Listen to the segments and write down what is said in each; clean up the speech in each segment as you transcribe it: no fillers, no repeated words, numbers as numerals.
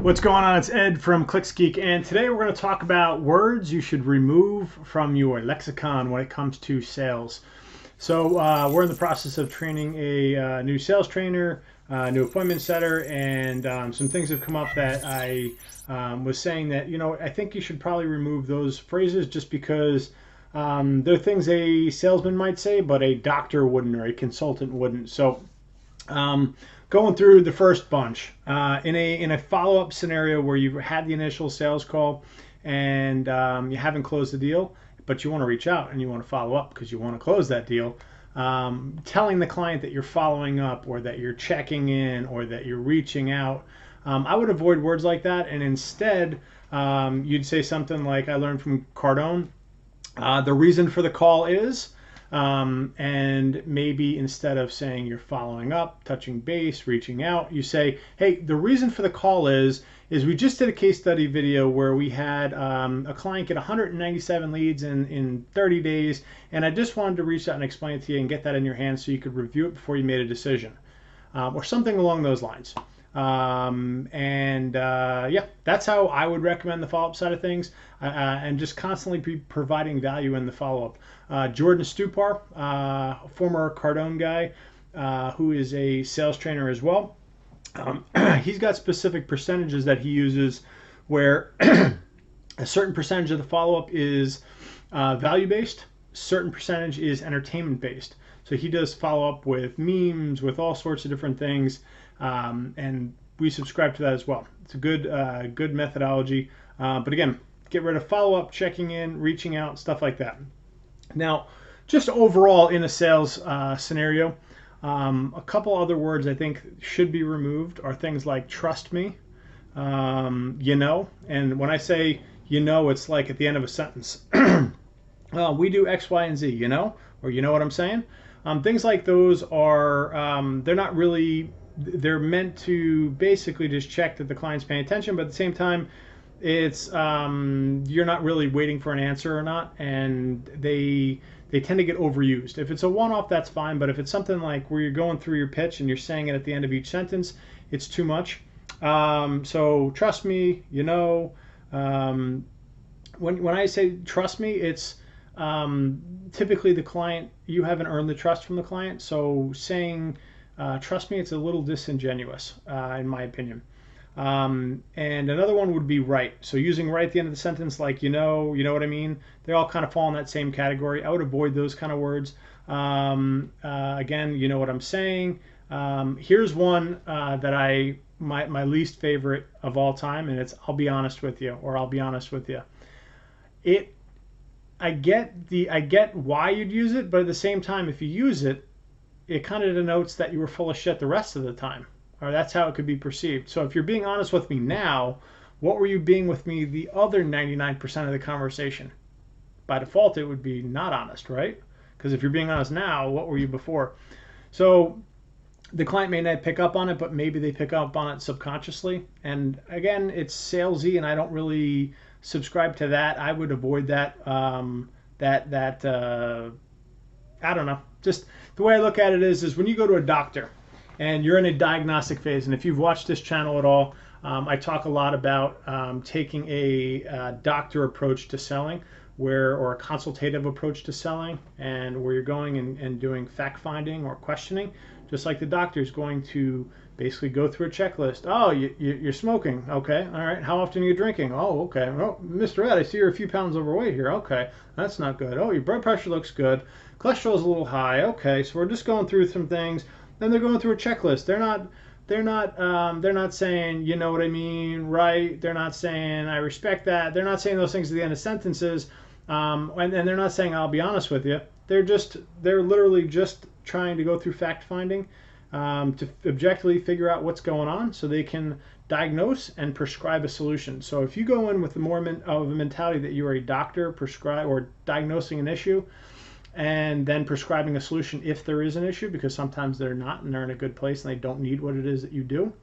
What's going on? It's Ed from ClicksGeek, and today we're going to talk about words you should remove from your lexicon when it comes to sales. So we're in the process of training a new sales trainer, new appointment setter, and some things have come up that I was saying that, I think you should probably remove those phrases just because they're things a salesman might say, but a doctor wouldn't or a consultant wouldn't. So going through the first bunch in a follow-up scenario where you've had the initial sales call and you haven't closed the deal, but you want to reach out and you want to follow up because you want to close that deal. Telling the client that you're following up or that you're checking in or that you're reaching out, I would avoid words like that, and instead you'd say something like, I learned from Cardone, the reason for the call is, and maybe instead of saying you're following up, touching base, reaching out, you say, hey, the reason for the call is we just did a case study video where we had a client get 197 leads in 30 days, and I just wanted to reach out and explain it to you and get that in your hands so you could review it before you made a decision, or something along those lines. Yeah, that's how I would recommend the follow-up side of things, and just constantly be providing value in the follow-up. Jordan Stupar, former Cardone guy, who is a sales trainer as well. He's got specific percentages that he uses where a certain percentage of the follow-up is value-based, certain percentage is entertainment-based. So he does follow-up with memes, with all sorts of different things, and we subscribe to that as well. It's a good methodology. But again, get rid of follow-up, checking in, reaching out, stuff like that. Now, just overall in a sales scenario, a couple other words I think should be removed are things like trust me, and when I say it's like at the end of a sentence. We do X, Y, and Z, or you know what I'm saying? Things like those are, they're not really, they're meant to basically just check that the client's paying attention, but at the same time, it's you're not really waiting for an answer or not, and they tend to get overused. If it's a one-off, that's fine, but if it's something like where you're going through your pitch and you're saying it at the end of each sentence, it's too much. So trust me, when I say trust me, it's typically the client, you haven't earned the trust from the client, so saying trust me, it's a little disingenuous, in my opinion. And another one would be right. So using right at the end of the sentence, like, you know what I mean? They all kind of fall in that same category. I would avoid those kind of words. Again, you know what I'm saying? Here's one that my least favorite of all time, and it's I'll be honest with you, or I'll be honest with you. I get why you'd use it, but at the same time, if you use it, it kind of denotes that you were full of shit the rest of the time. Or that's how it could be perceived. So if you're being honest with me now, what were you being with me the other 99% of the conversation? By default, it would be not honest, right? Because if you're being honest now, what were you before? So the client may not pick up on it, but maybe they pick up on it subconsciously. And again, it's salesy, and I don't really subscribe to that. I would avoid that. I don't know. Just the way I look at it is when you go to a doctor and you're in a diagnostic phase, and if you've watched this channel at all, I talk a lot about taking a doctor approach to selling, or a consultative approach to selling, and where you're going and doing fact finding or questioning, just like the doctor is going to basically go through a checklist. Oh, you're smoking. Okay, all right. How often are you drinking? Oh, okay. Oh, Mr. Ed, I see you're a few pounds overweight here. Okay, that's not good. Oh, your blood pressure looks good. Cholesterol's a little high. Okay, so we're just going through some things. Then they're going through a checklist. They're not saying, you know what I mean, right? They're not saying I respect that. They're not saying those things at the end of sentences, and they're not saying I'll be honest with you. They're literally just trying to go through fact finding, to objectively figure out what's going on so they can diagnose and prescribe a solution. So if you go in with more of a mentality that you are a doctor or diagnosing an issue, and then prescribing a solution if there is an issue, because sometimes they're not and they're in a good place and they don't need what it is that you do,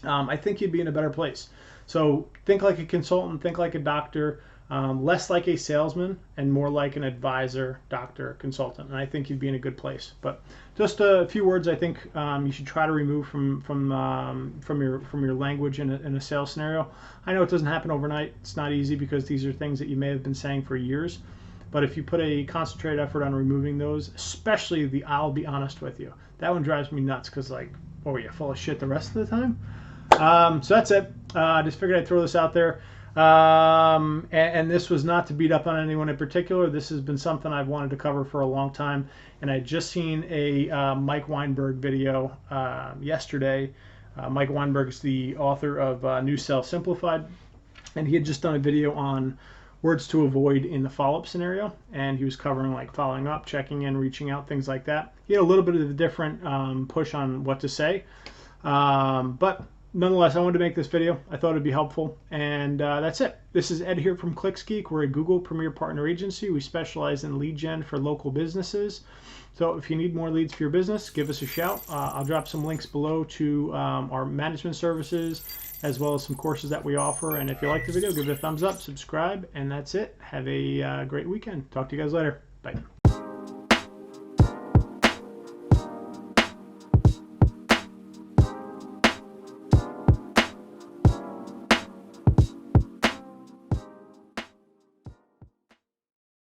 I think you'd be in a better place. So think like a consultant, think like a doctor, less like a salesman and more like an advisor, doctor, consultant. And I think you'd be in a good place. But just a few words I think you should try to remove from your language in a sales scenario. I know it doesn't happen overnight. It's not easy because these are things that you may have been saying for years. But if you put a concentrated effort on removing those, especially the "I'll be honest with you," that one drives me nuts because, like, oh, you're full of shit the rest of the time. So that's it. Just figured I'd throw this out there. And this was not to beat up on anyone in particular. This has been something I've wanted to cover for a long time. And I just seen a Mike Weinberg video yesterday. Mike Weinberg is the author of New Sales Simplified. And he had just done a video on words to avoid in the follow-up scenario. And he was covering like following up, checking in, reaching out, things like that. He had a little bit of a different push on what to say. But nonetheless, I wanted to make this video. I thought it'd be helpful, and that's it. This is Ed here from ClicksGeek. We're a Google Premier Partner Agency. We specialize in lead gen for local businesses. So if you need more leads for your business, give us a shout. I'll drop some links below to our management services, as well as some courses that we offer. And if you like the video, give it a thumbs up, subscribe, and that's it. Have a great weekend. Talk to you guys later. Bye.